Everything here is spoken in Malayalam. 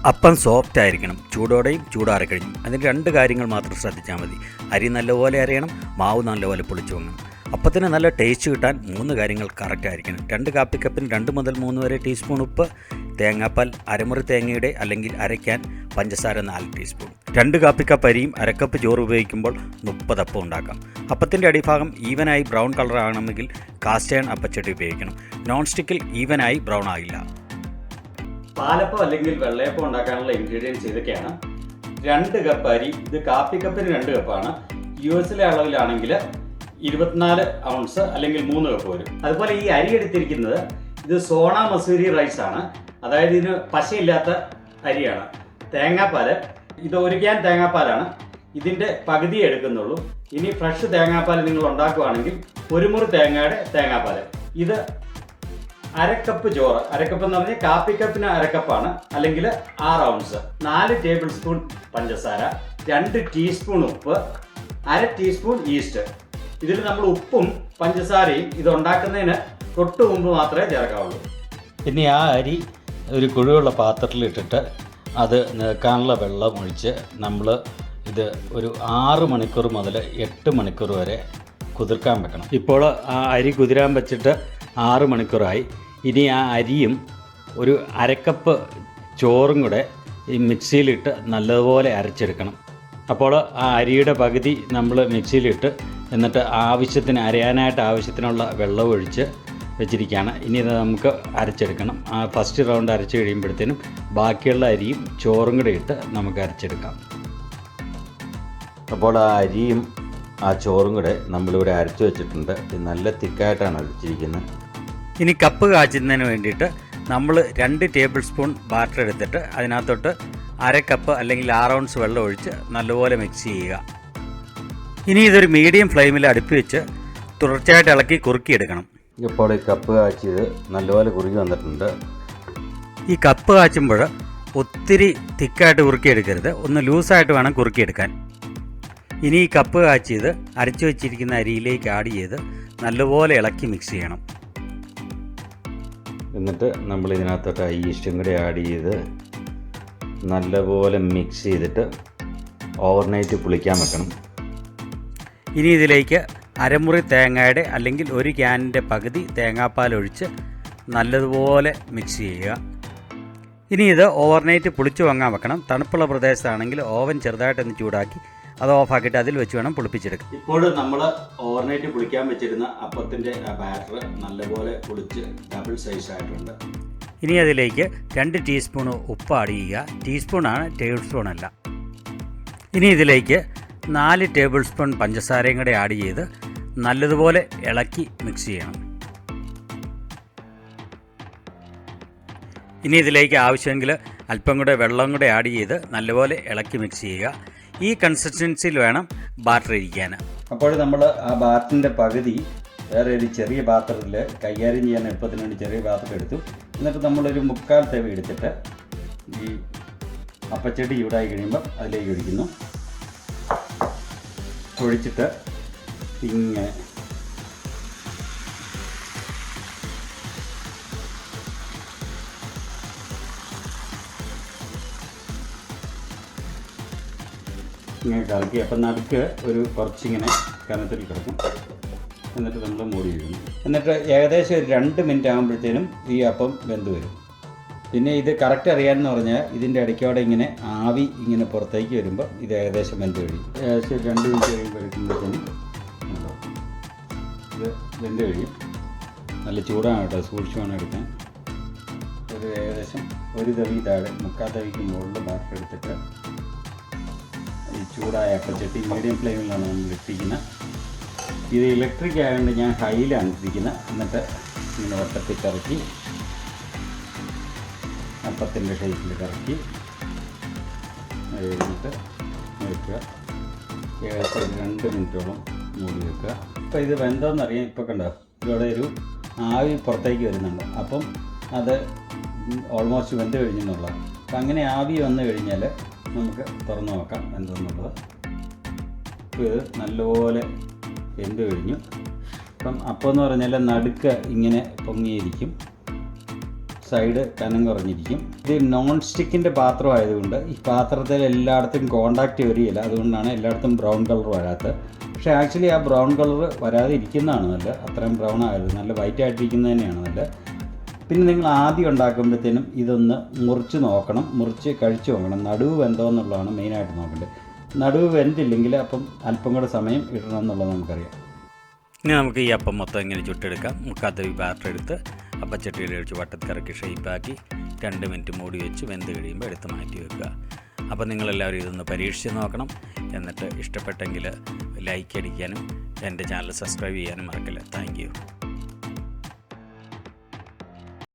അപ്പം സോഫ്റ്റ് ആയിരിക്കണം, ചൂടോടെയും ചൂടാറി കഴിഞ്ഞും. അതിന് 2 കാര്യങ്ങൾ മാത്രം ശ്രദ്ധിച്ചാൽ മതി. അരി നല്ലപോലെ അരയണം, മാവ് നല്ലപോലെ പൊളിച്ചു വാങ്ങണം. അപ്പത്തിന് നല്ല ടേസ്റ്റ് കിട്ടാൻ 3 കാര്യങ്ങൾ കറക്റ്റ് ആയിരിക്കണം. 2 കാപ്പിക്കപ്പിന് 2 മുതൽ 3 വരെ ടീസ്പൂൺ ഉപ്പ്, തേങ്ങാപ്പാൽ അരമുറി തേങ്ങയുടെ അല്ലെങ്കിൽ അരയ്ക്കാൻ പഞ്ചസാര 4 ടീസ്പൂൺ. 2 കാപ്പിക്കപ്പ് അരിയും അരക്കപ്പ് ചോറ് ഉപയോഗിക്കുമ്പോൾ 30 അപ്പം ഉണ്ടാക്കാം. അപ്പത്തിൻ്റെ അടിഭാഗം ഈവനായി ബ്രൗൺ കളർ ആകണമെങ്കിൽ കാസ്റ്റ് അയൺ അപ്പച്ചട്ടി ഉപയോഗിക്കണം. നോൺ സ്റ്റിക്കിൽ ഈവനായി ബ്രൗൺ ആകില്ല. പാലപ്പം അല്ലെങ്കിൽ വെള്ളയപ്പം ഉണ്ടാക്കാനുള്ള ഇൻഗ്രീഡിയൻസ് ഇതൊക്കെയാണ്. 2 കപ്പ് അരി, ഇത് കാപ്പിക്കപ്പിന് 2 കപ്പാണ്. US അളവിലാണെങ്കിൽ 24 ഔൺസ് അല്ലെങ്കിൽ 3 കപ്പ് വരും. അതുപോലെ ഈ അരി എടുത്തിരിക്കുന്നത് ഇത് സോണ മസൂരി റൈസ് ആണ്, അതായത് ഇതിന് പശയില്ലാത്ത അരിയാണ്. തേങ്ങാപ്പാൽ ഇത് 1 ക്യാൻ തേങ്ങാപ്പാലാണ്, ഇതിൻ്റെ പകുതി എടുക്കുന്നുള്ളൂ. ഇനി ഫ്രഷ് തേങ്ങാപ്പാൽ നിങ്ങൾ ഉണ്ടാക്കുകയാണെങ്കിൽ 1 മുറി തേങ്ങയുടെ തേങ്ങാപ്പാൽ. ഇത് അരക്കപ്പ് ചോറ്, അരക്കപ്പ് എന്ന് പറഞ്ഞാൽ കാപ്പിക്കപ്പിന് അരക്കപ്പാണ്, അല്ലെങ്കിൽ 6 ഔൺസ്. 4 ടേബിൾ സ്പൂൺ പഞ്ചസാര, 2 ടീസ്പൂൺ ഉപ്പ്, 1/2 ടീസ്പൂൺ ഈസ്റ്റ്. ഇതിൽ നമ്മൾ ഉപ്പും പഞ്ചസാരയും ഇത് ഉണ്ടാക്കുന്നതിന് തൊട്ട് മുമ്പ് മാത്രമേ ചേർക്കാവുള്ളൂ. ഇനി ആ അരി ഒരു കുഴിയുള്ള പാത്രത്തിലിട്ടിട്ട് അത് നിൽക്കാനുള്ള വെള്ളം ഒഴിച്ച് നമ്മൾ ഇത് ഒരു 6 മണിക്കൂർ മുതൽ 8 മണിക്കൂർ വരെ കുതിർക്കാൻ വെക്കണം. ഇപ്പോൾ ആ അരി കുതിരാൻ വെച്ചിട്ട് 6 മണിക്കൂറായി. ഇനി ആ അരിയും ഒരു അരക്കപ്പ് ചോറും കൂടെ ഈ മിക്സിയിലിട്ട് നല്ലതുപോലെ അരച്ചെടുക്കണം. അപ്പോൾ ആ അരിയുടെ പകുതി നമ്മൾ മിക്സിയിലിട്ട് എന്നിട്ട് അരയാനായിട്ട് ആവശ്യത്തിനുള്ള വെള്ളം ഒഴിച്ച് വെച്ചിരിക്കുകയാണ്. ഇനി ഇത് നമുക്ക് അരച്ചെടുക്കണം. ആ ഫസ്റ്റ് റൗണ്ട് അരച്ച് കഴിയുമ്പോഴത്തേനും ബാക്കിയുള്ള അരിയും ചോറും കൂടെ ഇട്ട് നമുക്ക് അരച്ചെടുക്കാം. അപ്പോൾ ആ അരിയും ആ ചോറും കൂടെ നമ്മളിവിടെ അരച്ച് വെച്ചിട്ടുണ്ട്. ഇത് നല്ല തിക്കായിട്ടാണ് അരച്ചിരിക്കുന്നത്. ഇനി കപ്പ് കാച്ചുന്നതിന് വേണ്ടിയിട്ട് നമ്മൾ 2 ടേബിൾ സ്പൂൺ ബാറ്റർ എടുത്തിട്ട് അതിനകത്തോട്ട് 1/2 കപ്പ് അല്ലെങ്കിൽ 6 ഔൺസ് വെള്ളം ഒഴിച്ച് നല്ലപോലെ മിക്സ് ചെയ്യുക. ഇനി ഇതൊരു മീഡിയം ഫ്ലെയിമിൽ അടുപ്പി വെച്ച് തുടർച്ചയായിട്ട് ഇളക്കി കുറുക്കിയെടുക്കണം. ഇപ്പോൾ ഈ കപ്പ് കാച്ചിയത് നല്ലപോലെ കുറുകി വന്നിട്ടുണ്ട്. ഈ കപ്പ് കാച്ചുമ്പോൾ ഒത്തിരി തിക്കായിട്ട് കുറുക്കിയെടുക്കരുത്, ഒന്ന് ലൂസായിട്ട് വേണം കുറുക്കിയെടുക്കാൻ. ഇനി ഈ കപ്പ് കാച്ചിയത് അരച്ചു വെച്ചിരിക്കുന്ന അരിയിലേക്ക് ആഡ് ചെയ്ത് നല്ലപോലെ ഇളക്കി മിക്സ് ചെയ്യണം. എന്നിട്ട് നമ്മൾ ഇതിനകത്തോട്ട് ഈസ്റ്റും കൂടി ആഡ് ചെയ്ത് നല്ലപോലെ മിക്സ് ചെയ്തിട്ട് ഓവർനൈറ്റ് പുളിക്കാൻ വെക്കണം. ഇനി ഇതിലേക്ക് അരമുറി തേങ്ങയുടെ അല്ലെങ്കിൽ 1 ക്യാനിൻ്റെ പകുതി തേങ്ങാപ്പാൽ ഒഴിച്ച് നല്ലതുപോലെ മിക്സ് ചെയ്യുക. ഇനി ഇത് ഓവർനൈറ്റ് പുളിച്ചു വാങ്ങാൻ വെക്കണം. തണുപ്പുള്ള പ്രദേശത്താണെങ്കിൽ ഓവൻ ചെറുതായിട്ടൊന്ന് ചൂടാക്കി അത് ഓഫാക്കിയിട്ട് അതിൽ വെച്ച് വേണം പുളിപ്പിച്ചെടുക്കാം. ഇപ്പോൾ നമ്മൾ ഓവർനൈറ്റ് പുളിക്കാൻ വെച്ചിരുന്ന അപ്പത്തിൻ്റെ ബാറ്റർ നല്ലപോലെ പുളിച്ച് ഡബിൾ സൈസ് ആയിട്ടുണ്ട്. ഇനി അതിലേക്ക് 2 ടീസ്പൂൺ ഉപ്പ് ആഡ് ചെയ്യുക. ടീസ്പൂണാണ്, ടേബിൾ സ്പൂൺ അല്ല. ഇനി ഇതിലേക്ക് 4 ടേബിൾ സ്പൂൺ പഞ്ചസാരയും കൂടെ ആഡ് ചെയ്ത് നല്ലതുപോലെ ഇളക്കി മിക്സ് ചെയ്യണം. ഇനി ഇതിലേക്ക് ആവശ്യമെങ്കിൽ അല്പം കൂടെ വെള്ളം കൂടെ ആഡ് ചെയ്ത് നല്ലപോലെ ഇളക്കി മിക്സ് ചെയ്യുക. ഈ കൺസിസ്റ്റൻസിയിൽ വേണം ബാറ്റർ ഇരിക്കാൻ. അപ്പോൾ നമ്മൾ ആ ബാറ്ററിൻ്റെ പകുതി വേറെ ഒരു ചെറിയ പാത്രത്തിൽ കൈകാര്യം ചെയ്യാൻ എളുപ്പത്തിന് വേണ്ടി ചെറിയ പാത്രം എടുത്തു. എന്നിട്ട് നമ്മളൊരു 3/4 തവി എടുത്തിട്ട് ഈ അപ്പച്ചട്ടി ചൂടായി കഴിയുമ്പോൾ അതിലേക്ക് ഒഴിക്കുന്നു. ഒഴിച്ചിട്ട് ഇങ്ങനെ കലക്കി അപ്പം നടുക്ക് കുറച്ചിങ്ങനെ കനത്തിൽ കിടക്കും. എന്നിട്ട് നമ്മൾ മൂടി വയ്ക്കുന്നു. എന്നിട്ട് ഏകദേശം ഒരു 2 മിനിറ്റ് ആകുമ്പോഴത്തേനും ഈ അപ്പം വെന്ത് വരും. പിന്നെ ഇത് കറക്റ്റ് അറിയാമെന്ന് പറഞ്ഞാൽ ഇതിൻ്റെ ഇടയ്ക്കോടെ ഇങ്ങനെ ആവി ഇങ്ങനെ പുറത്തേക്ക് വരുമ്പോൾ ഇത് ഏകദേശം വെന്ത് കഴിയും. ഏകദേശം 2 മിനിറ്റ് കഴിയുമ്പോഴത്തേനും ഇത് വെന്ത് കഴിയും. നല്ല ചൂടാണ് കേട്ടോ, സൂക്ഷിച്ച് വേണം എടുക്കാൻ. ഏകദേശം 1 തവി താഴെ 3/4 തവിക്ക് മുകളിൽ ബാറ്റർ എടുത്തിട്ട് ഈ ചൂടായ അപ്പച്ചട്ടി മീഡിയം ഫ്ലെയിമിലാണ് നമ്മൾ ഇട്ടിരിക്കുന്നത്. ഇത് ഇലക്ട്രിക് ആയതുകൊണ്ട് ഞാൻ ഹൈയിലാണ് ഇട്ടിരിക്കുന്നത്. എന്നിട്ട് ഇങ്ങനെ വട്ടത്തിൽ കറക്കി അപ്പത്തിൻ്റെ ഷേപ്പിൽ കറക്കി കഴിഞ്ഞിട്ട് വെക്കുക. ഏകദേശം 2 മിനിറ്റോളം മൂടി വെക്കുക. ഇപ്പോൾ ഇത് വെന്തോന്നറിയാം. ഇപ്പോൾ കണ്ടോ, ഇവിടെ ഒരു ആവി പുറത്തേക്ക് വരുന്നുണ്ട്. അപ്പം അത് ഓൾമോസ്റ്റ് വെന്ത് കഴിഞ്ഞെന്നുള്ളതാണ്. അപ്പം അങ്ങനെ ആവി വന്നു കഴിഞ്ഞാൽ നമുക്ക് തുറന്ന് നോക്കാം എന്തെന്നുള്ളത്. ഇപ്പോൾ ഇത് നല്ലപോലെ വെന്ത് കഴിഞ്ഞു. അപ്പം എന്ന് പറഞ്ഞാൽ നടുക്ക് ഇങ്ങനെ പൊങ്ങിയിരിക്കും. സൈഡ് കനം കുറഞ്ഞിരിക്കും. ഇത് നോൺ സ്റ്റിക്കിൻ്റെ പാത്രം ആയതുകൊണ്ട് ഈ പാത്രത്തിൽ എല്ലായിടത്തും കോണ്ടാക്റ്റ് വരികയില്ല. അതുകൊണ്ടാണ് എല്ലായിടത്തും ബ്രൗൺ കളർ വരാത്തത്. പക്ഷേ ആക്ച്വലി ആ ബ്രൗൺ കളർ വരാതെ ഇരിക്കുന്നതാണ് നല്ലത്. അത്രയും ബ്രൗൺ ആയത് നല്ല വൈറ്റ് ആയിട്ടിരിക്കുന്നത് തന്നെയാണ് നല്ലത്. പിന്നെ നിങ്ങൾ ആദ്യം ഉണ്ടാക്കുമ്പോഴത്തേനും ഇതൊന്ന് മുറിച്ച് നോക്കണം, മുറിച്ച് കഴിച്ച് നോക്കണം. നടുവ് വെന്തോ എന്നുള്ളതാണ് മെയിനായിട്ട് നോക്കേണ്ടത്. നടുവ് വെന്തില്ലെങ്കിൽ അപ്പം അല്പം കൂടെ സമയം ഇടണം എന്നുള്ളത് നമുക്കറിയാം. ഇനി നമുക്ക് ഈ അപ്പം മൊത്തം ഇങ്ങനെ ചുട്ടെടുക്കാം. മുക്കാത്ത ഈ ബാറ്റർ എടുത്ത് അപ്പച്ചട്ടിയിൽ ഒഴിച്ച് വട്ടത്തിറക്കി ഷേപ്പാക്കി 2 മിനിറ്റ് മൂടി വെച്ച് വെന്ത് കഴിയുമ്പോൾ എടുത്ത് മാറ്റി വെക്കുക. അപ്പോൾ നിങ്ങളെല്ലാവരും ഇതൊന്ന് പരീക്ഷിച്ച് നോക്കണം. എന്നിട്ട് ഇഷ്ടപ്പെട്ടെങ്കിൽ ലൈക്ക് അടിക്കാനും എൻ്റെ ചാനൽ സബ്സ്ക്രൈബ് ചെയ്യാനും മറക്കില്ല. Thank you.